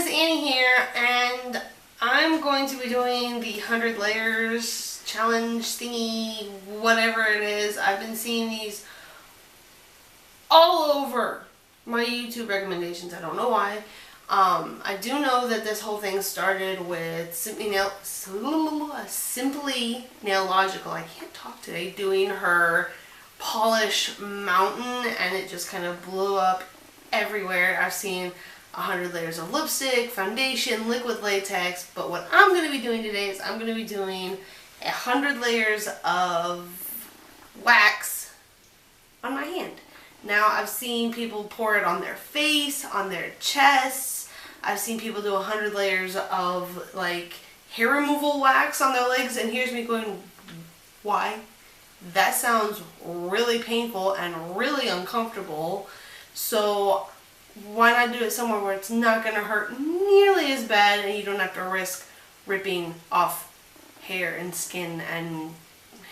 guys, Annie here, and I'm going to be doing the 100 layers challenge thingy, whatever it is. I've been seeing these all over my YouTube recommendations. I don't know why. I do know that this whole thing started with Simply Nailogical. I can't talk today. Doing her polish mountain, and it just kind of blew up everywhere. I've seen 100 layers of lipstick, foundation, liquid latex, but what I'm going to be doing today is I'm going to be doing 100 layers of wax on my hand. Now, I've seen people pour it on their face, on their chests. I've seen people do 100 layers of like hair removal wax on their legs, and here's me going, why? That sounds really painful and really uncomfortable. So why not do it somewhere where it's not going to hurt nearly as bad and you don't have to risk ripping off hair and skin and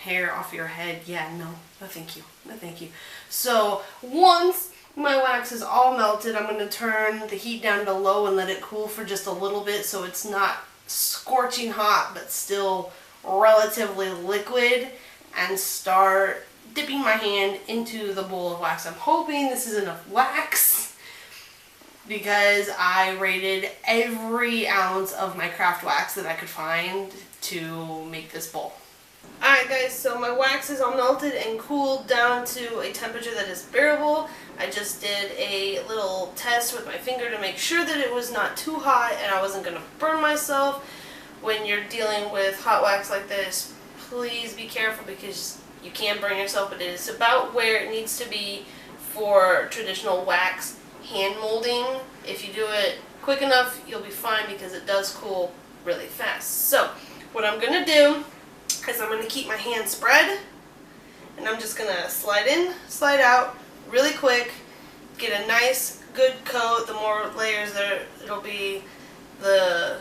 hair off your head? Yeah, no thank you. No thank you. So once my wax is all melted, I'm going to turn the heat down to low and let it cool for just a little bit so it's not scorching hot but still relatively liquid, and start dipping my hand into the bowl of wax. I'm hoping this is enough wax because I rated every ounce of my craft wax that I could find to make this bowl. Alright guys, so my wax is all melted and cooled down to a temperature that is bearable. I just did a little test with my finger to make sure that it was not too hot and I wasn't going to burn myself. When you're dealing with hot wax like this, please be careful because you can burn yourself, but it is about where it needs to be for traditional wax hand molding. If you do it quick enough, you'll be fine because it does cool really fast. So what I'm going to do is I'm going to keep my hand spread, and I'm just going to slide in, slide out really quick, get a nice good coat. The more layers there it'll be, the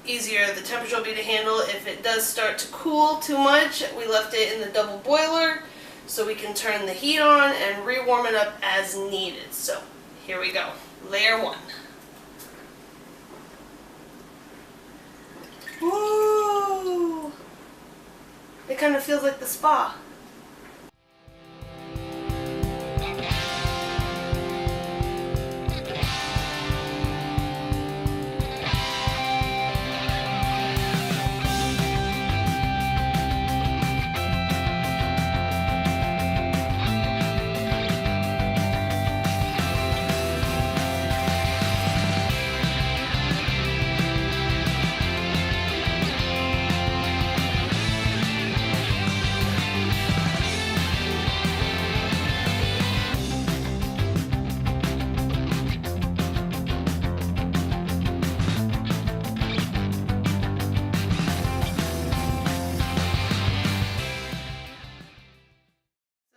easier the temperature will be to handle. If it does start to cool too much, we left it in the double boiler so we can turn the heat on and rewarm it up as needed. So here we go. Layer 1. Woo! It kind of feels like the spa.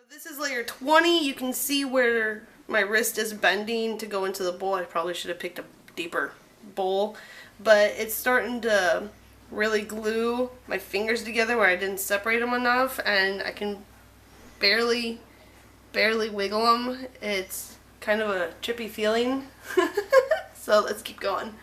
This is layer 20. You can see where my wrist is bending to go into the bowl. I probably should have picked a deeper bowl, but it's starting to really glue my fingers together where I didn't separate them enough, and I can barely wiggle them. It's kind of a trippy feeling. So let's keep going.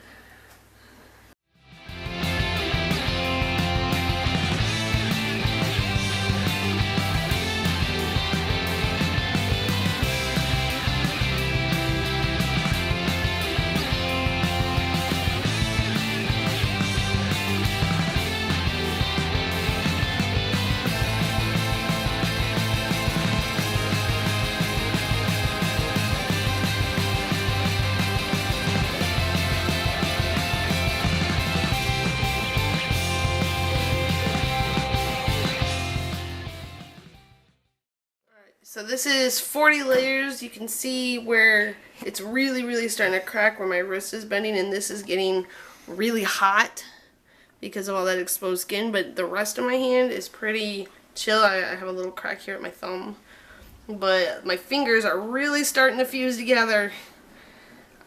So this is 40 layers. You can see where it's really starting to crack where my wrist is bending, and this is getting really hot because of all that exposed skin, but the rest of my hand is pretty chill. I have a little crack here at my thumb, but my fingers are really starting to fuse together.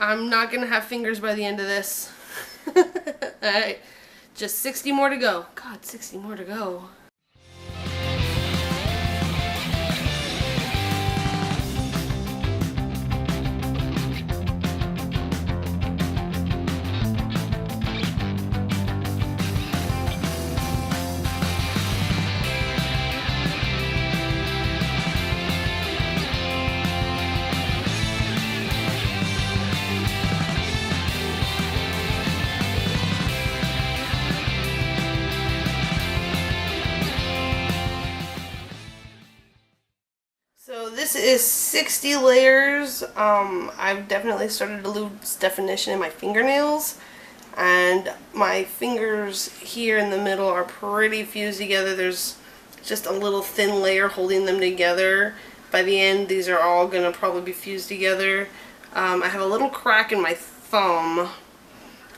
I'm not going to have fingers by the end of this. Alright, just 60 more to go. God, 60 more to go. this is 60 layers. I've definitely started to lose definition in my fingernails, and my fingers here in the middle are pretty fused together. There's just a little thin layer holding them together. By the end, these are all gonna probably be fused together. I have a little crack in my thumb.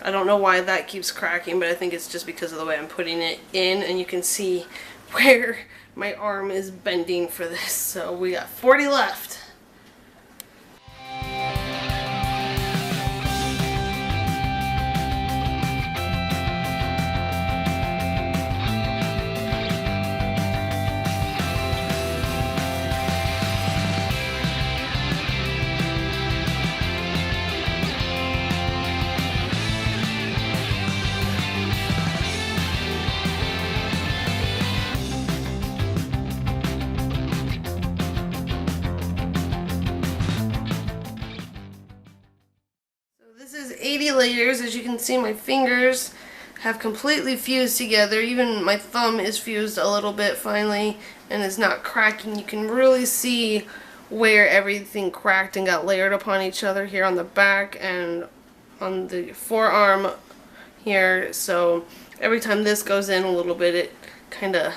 I don't know why that keeps cracking, but I think it's just because of the way I'm putting it in, and you can see where my arm is bending for this. So we got 40 left. This is 80 layers. As you can see, my fingers have completely fused together. Even my thumb is fused a little bit finally and is not cracking. You can really see where everything cracked and got layered upon each other here on the back and on the forearm here. So every time this goes in a little bit, it kind of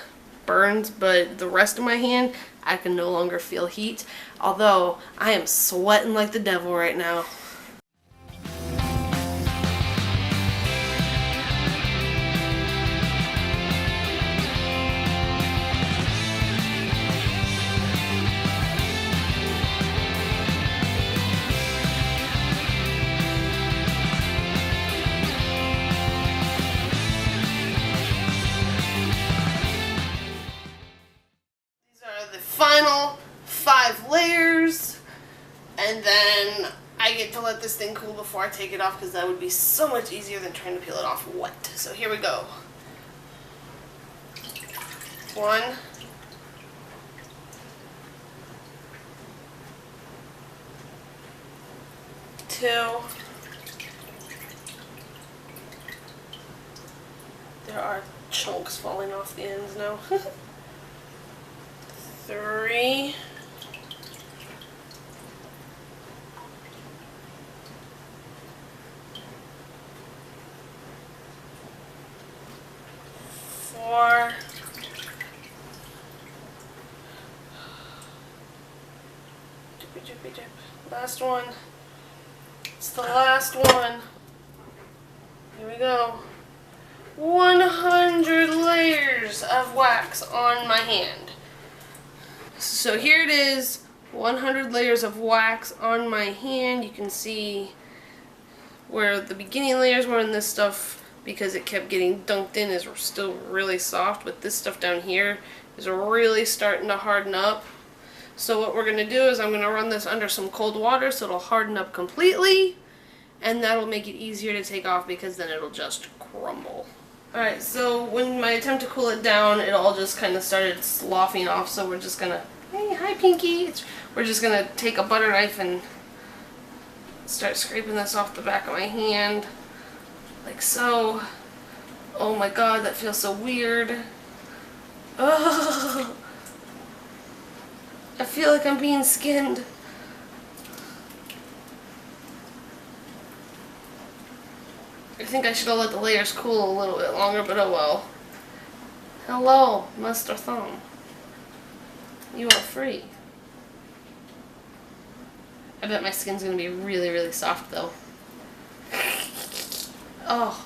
burns, but the rest of my hand, I can no longer feel heat. Although I am sweating like the devil right now. Final 5 layers, and then I get to let this thing cool before I take it off, because that would be so much easier than trying to peel it off wet. So here we go. 1, 2, there are chunks falling off the ends now. 3, 4, 'Last one. It's the last one. Here we go. 100 layers of wax on my hand. So here it is, 100 layers of wax on my hand. You can see where the beginning layers were in this stuff, because it kept getting dunked in, is still really soft, but this stuff down here is really starting to harden up. So what we're going to do is I'm going to run this under some cold water so it'll harden up completely, and that'll make it easier to take off, because then it'll just crumble. Alright, so when my attempt to cool it down, it all just kind of started sloughing off, so we're just going to, hey, hi Pinky! We're just going to take a butter knife and start scraping this off the back of my hand, like so. Oh my god, that feels so weird. Ugh. I feel like I'm being skinned. I think I should have let the layers cool a little bit longer, but oh well. Hello, Mr. Thumb. You are free. I bet my skin's gonna be really, really soft though. Oh.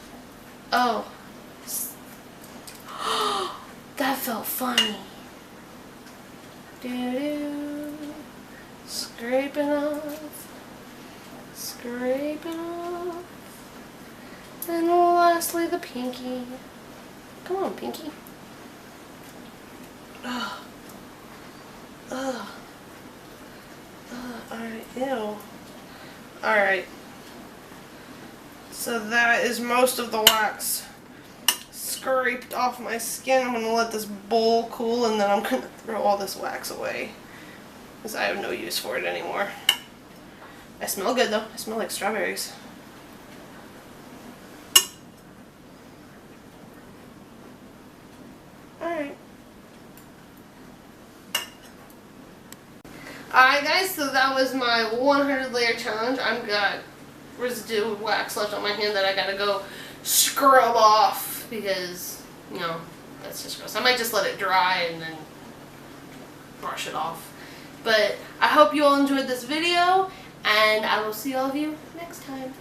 Oh. That felt funny. Doo-doo. Scraping off. Scraping off. And lastly, the pinky. Come on, Pinky. Ugh. Ugh. Alright, ew. Alright. So that is most of the wax scraped off my skin. I'm going to let this bowl cool, and then I'm going to throw all this wax away, because I have no use for it anymore. I smell good though. I smell like strawberries. Alright guys, so that was my 100 layer challenge. I've got residue wax left on my hand that I gotta go scrub off because, you know, that's just gross. I might just let it dry and then brush it off. But I hope you all enjoyed this video, and I will see all of you next time.